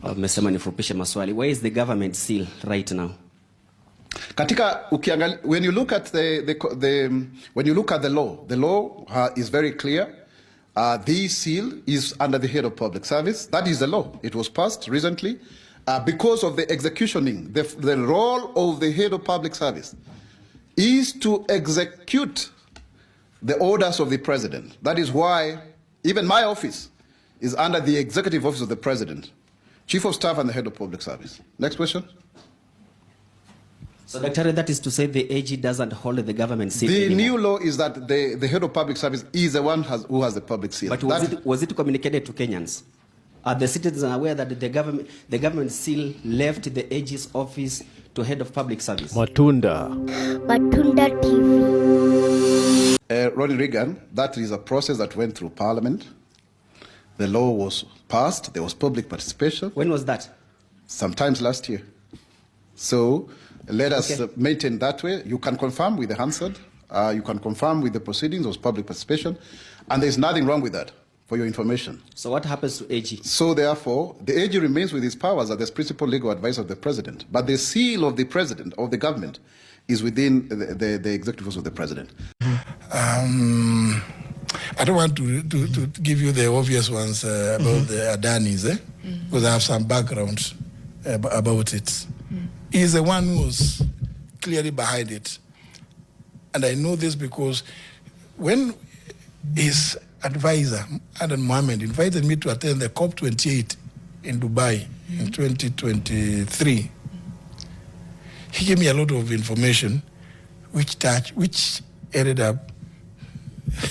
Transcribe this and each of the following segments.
Umesema nifupishe maswali. Where is the government seal right now? Katika when you look at the law is very clear. The seal is under the head of public service. That is the law. It was passed recently because of the executioning. The role of the head of public service is to execute the orders of the president. That is why even my office is under the executive office of the president, chief of staff and the head of public service. Next question. So, Dr. that is to say the AG doesn't hold the government seal The anymore. new law is that the head of public service is the one who has the public seal. But was it communicated to Kenyans? Are the citizens aware that the government seal left the AG's office to head of public service? MATUNDA TV. Ronnie Reagan, that is a process that went through Parliament. The law was passed. There was public participation. When was that? Sometimes last year. So let us maintain that way. You can confirm with the Hansard. You can confirm with the proceedings. There was public participation. And there's nothing wrong with that, for your information. So what happens to AG? So therefore, the AG remains with his powers as the principal legal advisor of the president. But the seal of the president, of the government, is within the executive office of the president. I don't want to give you the obvious ones about the ADANIs, because I have some background about it. He's the one who was clearly behind it. And I know this because when his advisor, Adan Mohammed, invited me to attend the COP28 in Dubai in 2023, he gave me a lot of information which ended up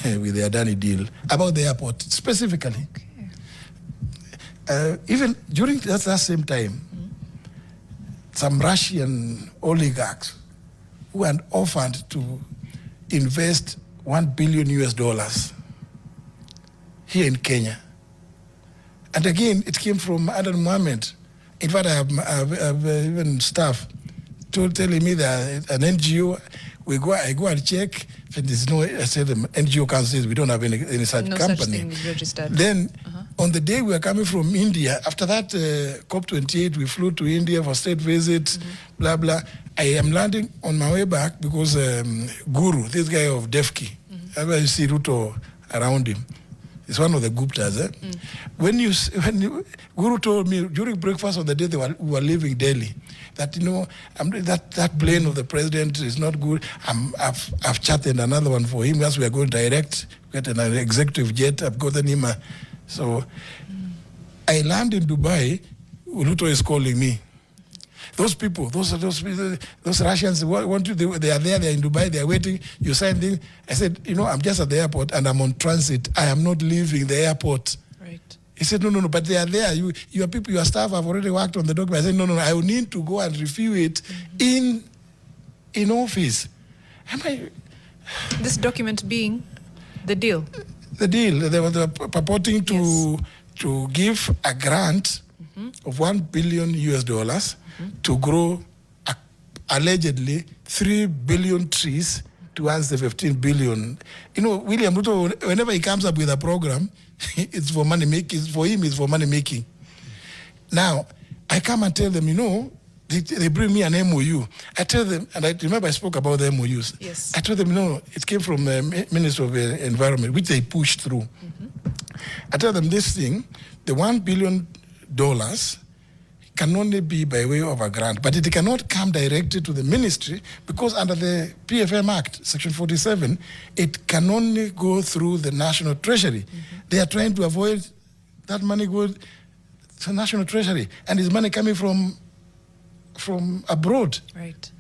with the ADANI deal about the airport specifically. Even during that same time, some Russian oligarchs who had offered to invest $1 billion here in Kenya. And again, it came from Adan Mohammed. In fact, I have even staff telling me that an NGO, I go and check, if there's no, I said the NGO council says we don't have any such company. Such thing is registered. Then, on the day we were coming from India, after that COP28, we flew to India for state visit, blah, blah. I am landing on my way back because Guru, this guy of Defki, you see Ruto around him. It's one of the Guptas. When Guru told me during breakfast on the day we were leaving Delhi, that that plane of the president is not good. I've chatted another one for him. As we are going direct, get an executive jet. I've gotten him. So I land in Dubai. Ruto is calling me. Those people, those Russians want to. They are there. They are in Dubai. They are waiting. You sign things. I said, I'm just at the airport and I'm on transit. I am not leaving the airport. Right. He said, no, but they are there. Your people, your staff have already worked on the document. I said, no, I will need to go and review it in office. This document being the deal? The deal. They were purporting to give a grant of $1 billion to grow allegedly 3 billion trees towards the 15 billion. William Ruto, whenever he comes up with a program, it's for money making. For him, it's for money making. Now, I come and tell them, they bring me an MOU. I tell them, and I remember I spoke about the MOUs. Yes. I told them, it came from the Minister of Environment, which they pushed through. I tell them this thing, the $1 billion can only be by way of a grant, but it cannot come directly to the ministry because under the PFM Act, Section 47, it can only go through the National Treasury. They are trying to avoid that money going to National Treasury, and it's money coming from abroad. Right.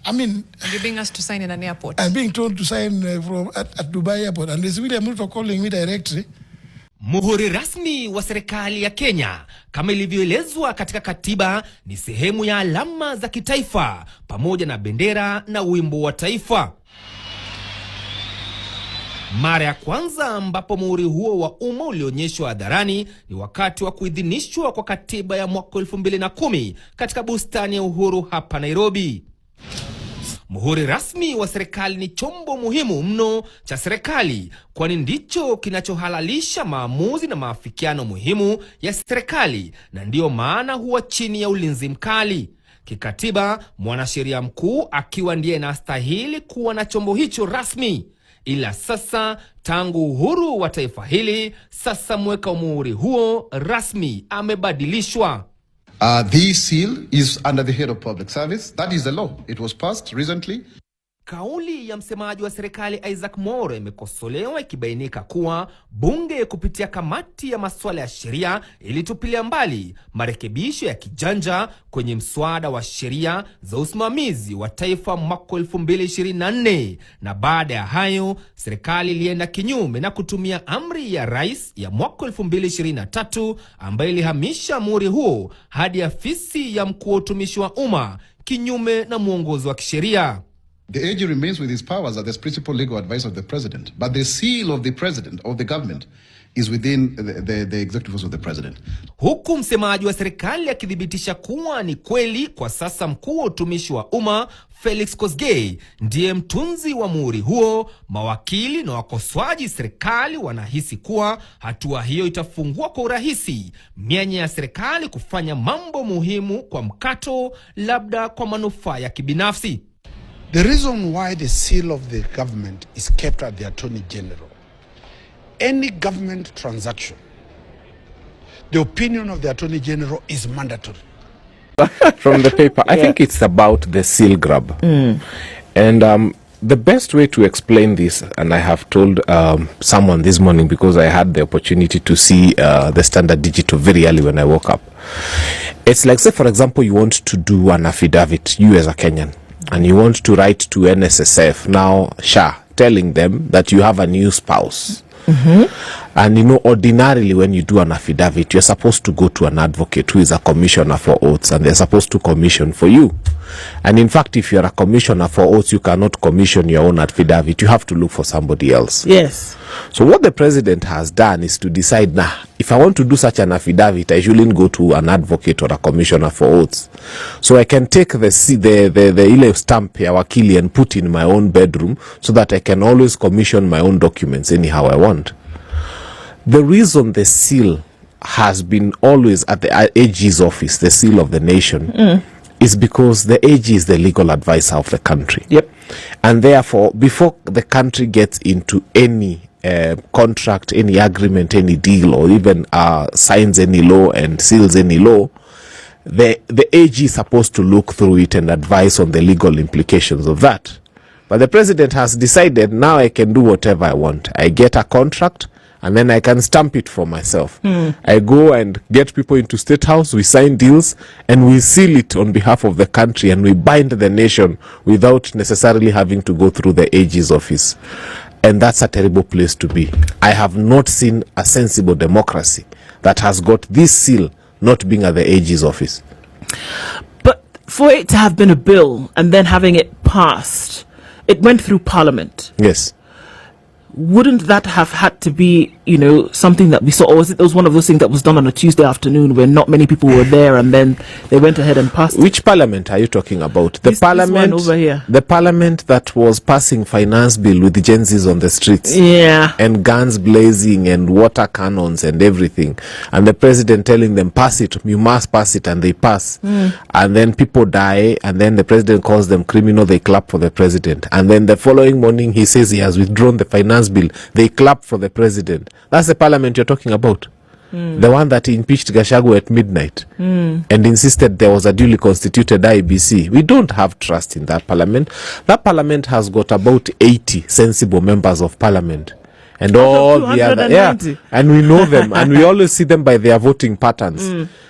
You're being asked to sign in an airport. I'm being told to sign at Dubai airport, and there's William Ruto calling me directly. Muhuri rasmi wa serikali ya Kenya, kama ilivyoelezwa katika katiba, ni sehemu ya alama za kitaifa pamoja na bendera na wimbo wa taifa. Mara ya kwanza ambapo muhuri huo wa umma ulionyeshwa hadharani ni wakati wa kuidhinishwa kwa katiba ya mwaka 2010 katika bustani ya Uhuru hapa Nairobi. Muhuri rasmi wa serikali ni chombo muhimu mno cha serikali, kwani ndicho kinachohalalisha maamuzi na maafikiano muhimu ya serikali, na ndiyo maana huwa chini ya ulinzi mkali. Kikatiba, mwanasheria mkuu akiwa ndiye anastahili kuwa na chombo hicho rasmi. Ila sasa, tangu uhuru wa taifa hili, sasa mweka muhuri huo rasmi amebadilishwa. The seal is under the head of public service. That is the law. It was passed recently. Kauli ya msemaji wa serikali Isaac Moro imekosolewa ikibainika kuwa bunge kupitia kamati ya masuala ya sheria ilitupilia mbali marekebisho ya kijanja kwenye mswada wa sheria za usimamizi wa taifa mwaka 2024, na baada ya hayo serikali ilienda kinyume na kutumia amri ya rais ya mwaka 2023 ambayo ilihamisha muhuri huo hadi afisi ya mkuu wa utumishi wa umma kinyume na mwongozo wa kisheria. The AG remains with his powers as the principal legal advisor of the president, but the seal of the president, of the government, is within the executive office of the president. Huku msemaji wa serikali akithibitisha kuwa ni kweli kwa sasa mkuu wa utumishi wa umma Felix Kosgei ndiye mtunzi wa muhuri huo, mawakili na wakosoaji serikali wanahisi kuwa hatua hiyo itafungua kwa urahisi mianya ya serikali kufanya mambo muhimu kwa mkato, labda kwa manufaa ya kibinafsi. The reason why the seal of the government is kept at the Attorney General, any government transaction, the opinion of the Attorney General is mandatory. From the paper, I think it's about the seal grab. And the best way to explain this, and I have told someone this morning because I had the opportunity to see the Standard Digital very early when I woke up. It's like, say for example, you want to do an affidavit, you as a Kenyan, and you want to write to NSSF now, telling them that you have a new spouse. And you know, ordinarily when you do an affidavit, you're supposed to go to an advocate who is a commissioner for oaths, and they're supposed to commission for you. And in fact, if you're a commissioner for oaths, you cannot commission your own affidavit. You have to look for somebody else. Yes. So what the president has done is to decide, if I want to do such an affidavit, I shouldn't go to an advocate or a commissioner for oaths. So I can take the ile stamp ya wakili and put in my own bedroom, so that I can always commission my own documents anyhow I want. The reason the seal has been always at the AG's office, the seal of the nation, is because the AG is the legal advisor of the country. Yep. And therefore, before the country gets into any contract, any agreement, any deal, or even signs any law and seals any law, the AG is supposed to look through it and advise on the legal implications of that. But the president has decided, now I can do whatever I want. I get a contract, and then I can stamp it for myself. I go and get people into statehouse, we sign deals, and we seal it on behalf of the country, and we bind the nation without necessarily having to go through the AG's office. And that's a terrible place to be. I have not seen a sensible democracy that has got this seal not being at the AG's office. But for it to have been a bill and then having it passed, it went through Parliament. Yes. Wouldn't that have had to be, you know, something that we saw, or was it one of those things that was done on a Tuesday afternoon where not many people were there, and then they went ahead and passed? Which parliament are you talking about? The this parliament one over here. The parliament that was passing finance bill with the Gen Zs on the streets. Yeah. And guns blazing and water cannons and everything. And the president telling them, pass it, you must pass it, and they pass. And then people die, and then the president calls them criminal, they clap for the president. And then the following morning he says he has withdrawn the finance bill, they clap for the president. That's the parliament you're talking about. The one that impeached Gachagua at midnight and insisted there was a duly constituted IBC. We don't have trust in that parliament. That parliament has got about 80 sensible members of parliament. And all the other, and we know them, and we always see them by their voting patterns.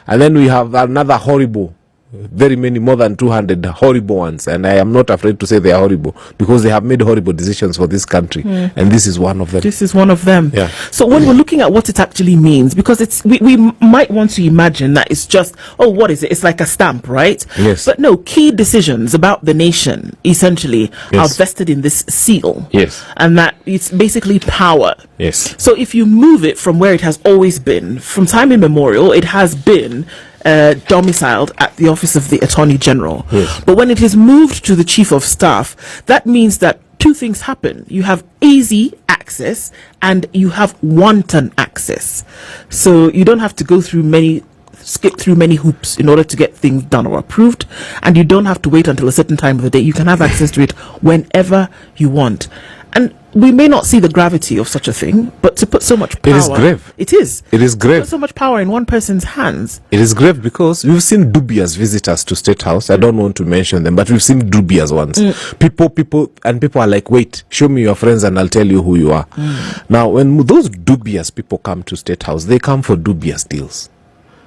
And then we have another horrible, very many, more than 200 horrible ones, and I am not afraid to say they are horrible because they have made horrible decisions for this country, and this is one of them. This is one of them. Yeah. So when we're looking at what it actually means, because it's we might want to imagine that it's just, oh, what is it? It's like a stamp, right? Yes. But no, key decisions about the nation essentially are vested in this seal. Yes. And that it's basically power. Yes. So if you move it from where it has always been, from time immemorial, it has been domiciled at the office of the Attorney General. Yes. But when it is moved to the Chief of Staff, that means that two things happen. You have easy access and you have wanton access. So you don't have to skip through many hoops in order to get things done or approved, and you don't have to wait until a certain time of the day. You can have access to it whenever you want. And we may not see the gravity of such a thing, but to put so much power... It is grave. It is. It is grave. To put so much power in one person's hands. It is grave because we've seen dubious visitors to State House. I don't want to mention them, but we've seen dubious ones. People are like, wait, show me your friends and I'll tell you who you are. Now, when those dubious people come to State House, they come for dubious deals.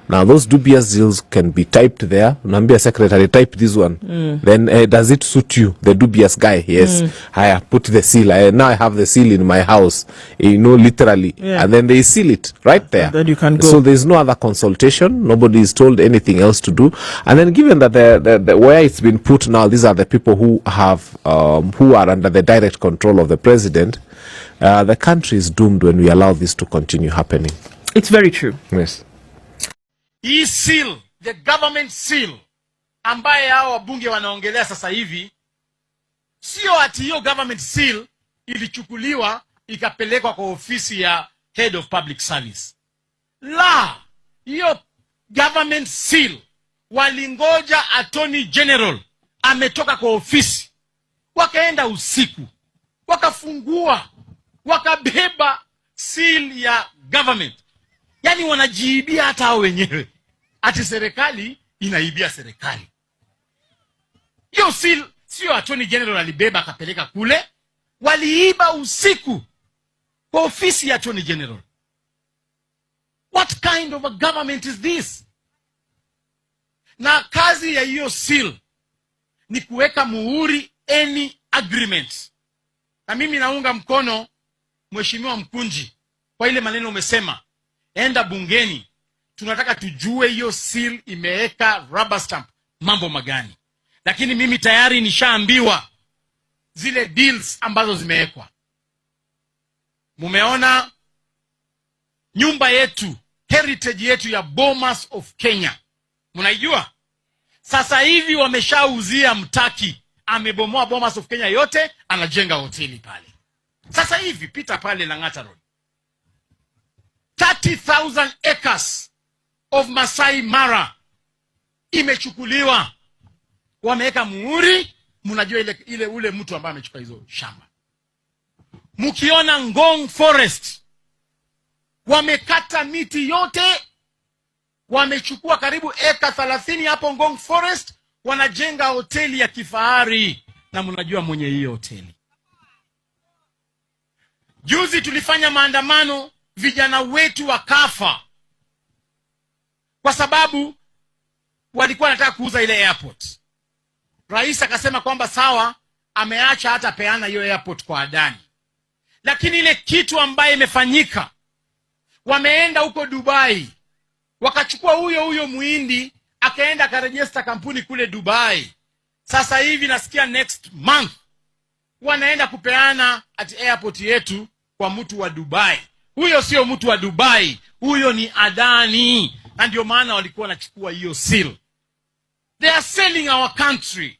Now, those dubious deals can be typed there. Nambia secretary, type this one. Then, does it suit you? The dubious guy, yes. I put the seal. Now I have the seal in my house, literally. Yeah. And then they seal it right there. And then you can go. So there's no other consultation. Nobody is told anything else to do. And then given that the where it's been put now, these are the people who have, who are under the direct control of the president. The country is doomed when we allow this to continue happening. It's very true. Yes. Hii seal, the government seal, ambaye hao wabunge wanaongelea sasa hivi, sio ati hiyo government seal ilichukuliwa ikapelekwa kwa ofisi ya Head of Public Service. La, hiyo government seal walingoja Attorney General ametoka kwa ofisi, wakaenda usiku, wakafungua, wakabeba seal ya government. Yani wanajiibia hata hao wenyewe. Ati serikali inaibia serikali. Hiyo seal sio Attorney General alibeba akapeleka kule, waliiba usiku kwa ofisi ya Attorney General. What kind of a government is this? Na kazi ya hiyo seal ni kuweka muhuri any agreement. Na mimi naunga mkono Mheshimiwa Mkunji kwa ile maneno umesema. Enda bungeni, tunataka tujue hiyo seal imeweka rubber stamp mambo magani. Lakini mimi tayari nishaambiwa zile deals ambazo zimewekwa. Mumeona nyumba yetu, heritage yetu ya Bomas of Kenya. Munaijua? Sasa hivi wameshauzia Mtaki, amebomoa Bomas of Kenya yote, anajenga hoteli pale. Sasa hivi pita pale Lang'ata Road. 30,000 acres of Masai Mara imechukuliwa. Wameweka muhuri, mnajua ule mtu ambaye amechukua hizo shamba. Mkiona Ngong Forest, wamekata miti yote, wamechukua karibu eka 30 hapo Ngong Forest, wanajenga hoteli ya kifahari, na mnajua mwenye hiyo hoteli. Juzi tulifanya maandamano, vijana wetu wakafa kwa sababu walikuwa wanataka kuuza ile airport. Rais akasema kwamba sawa, ameacha hata peana hiyo airport kwa ADANI. Lakini ile kitu ambaye imefanyika, wameenda huko Dubai, wakachukua huyo muhindi, akaenda akarejista kampuni kule Dubai. Sasa hivi nasikia next month wanaenda kupeana at airport yetu kwa mtu wa Dubai. Huyo sio mtu wa Dubai, huyo ni ADANI. Na ndio maana walikuwa wanachukua hiyo seal. They are selling our country.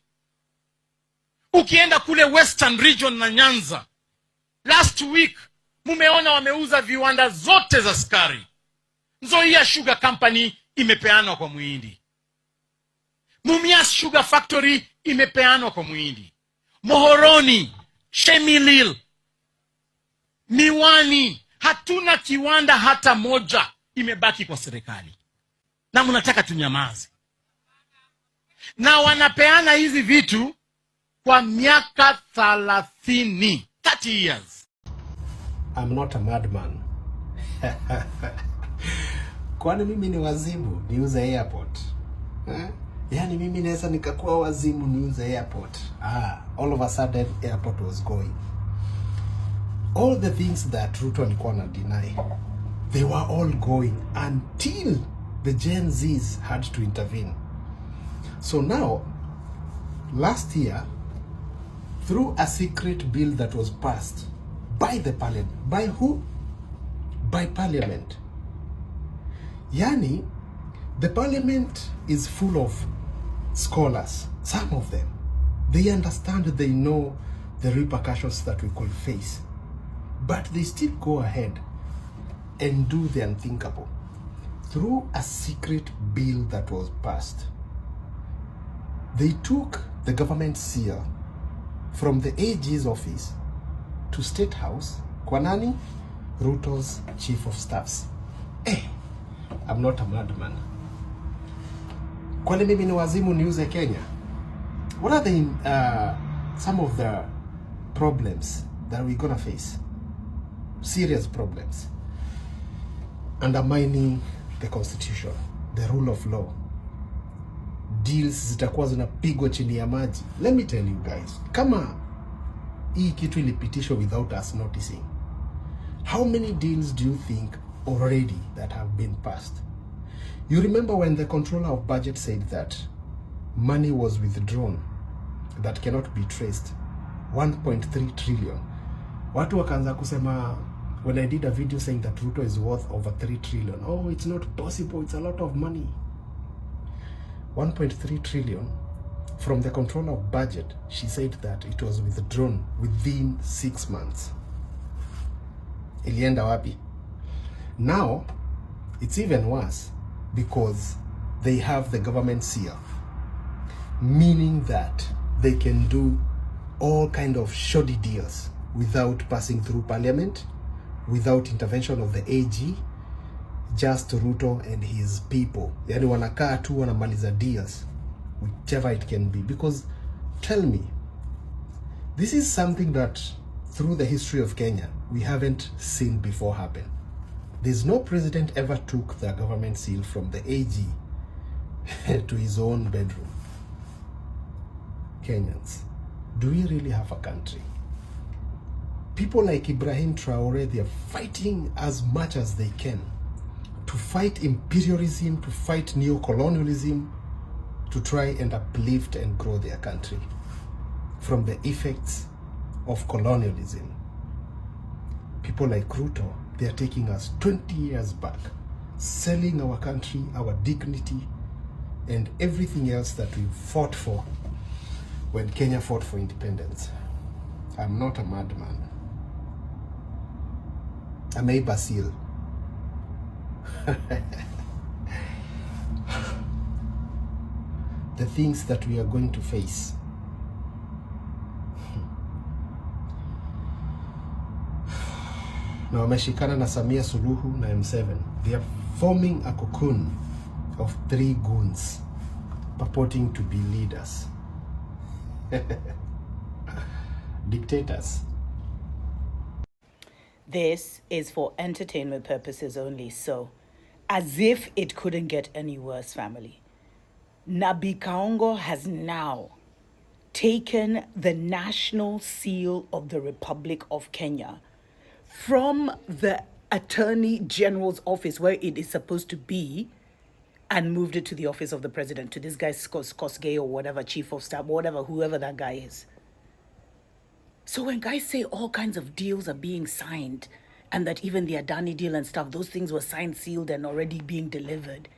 Ukienda kule Western Region na Nyanza, last week mumeona wameuza viwanda zote za sukari. Nzoia Sugar Company imepeanwa kwa Muhindi. Mumias Sugar Factory imepeanwa kwa Muhindi. Mohoroni, Shemilil, Miwani, hatuna kiwanda hata moja imebaki kwa serikali. Na mnataka tunyamaze. Na wanapeana hizi vitu kwa miaka 30 years. I'm not a madman. Kwani mimi ni wazimu niuze airport? Yani mimi naweza nikakuwa wazimu niuze airport. All of a sudden airport was going. All the things that Ruto alikuwa na deny, they were all going until the Gen Zs had to intervene. So now, last year, through a secret bill that was passed by the parliament, by who? By parliament. Yani, The parliament is full of scholars, some of them. They understand, they know the repercussions that we could face. But they still go ahead and do the unthinkable through a secret bill that was passed. They took the government seal from the AG's office to State House, Kwanani, Ruto's chief of staffs. I'm not a madman. Kwani mimi ni wazimu niuze Kenya? What are some of the problems that we're gonna face? Serious problems. Undermining the constitution, the rule of law. Deals zitakuwa zinapigwa chini ya maji. Let me tell you guys, kama hii kitu ilipitishwa without us noticing, how many deals do you think already that have been passed? You remember when the controller of budget said that money was withdrawn that cannot be traced, 1.3 trillion. Watu wakaanza kusema, when I did a video saying that Ruto is worth over 3 trillion, oh, it's not possible, it's a lot of money. 1.3 trillion from the controller of budget, she said that it was withdrawn within 6 months. Ilienda wapi? Now, it's even worse because they have the government seal, meaning that they can do all kind of shoddy deals without passing through parliament, without intervention of the AG, just Ruto and his people. Yani wanakaa tu wanamaliza deals, whichever it can be. Because tell me, this is something that through the history of Kenya, we haven't seen before happen. There's no president ever took the government seal from the AG to his own bedroom. Kenyans, do we really have a country? People like Ibrahim Traore, they are fighting as much as they can to fight imperialism, to fight neo-colonialism, to try and uplift and grow their country from the effects of colonialism. People like Ruto, they are taking us 20 years back, selling our country, our dignity, and everything else that we fought for when Kenya fought for independence. I'm not a madman. I'm a Basil. The things that we are going to face. Na wameshikana na Samia Suluhu na M7. They are forming a cocoon of 3 goons purporting to be leaders. Dictators. This is for entertainment purposes only, so as if it couldn't get any worse, family. Nabi Kaongo has now taken the national seal of the Republic of Kenya from the Attorney General's office, where it is supposed to be, and moved it to the office of the president, to this guy Kosgei or whatever, chief of staff, whatever, whoever that guy is. So when guys say all kinds of deals are being signed, and that even the ADANI deal and stuff, those things were signed, sealed, and already being delivered,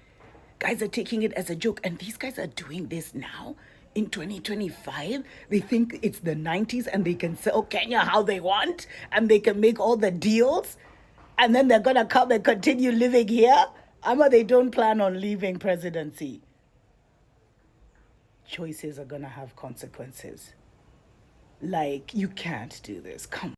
guys are taking it as a joke. And these guys are doing this now in 2025. They think it's the 90s and they can sell Kenya how they want, and they can make all the deals, and then they're gonna come and continue living here. Ama they don't plan on leaving presidency. Choices are gonna have consequences. Like, you can't do this. Come on.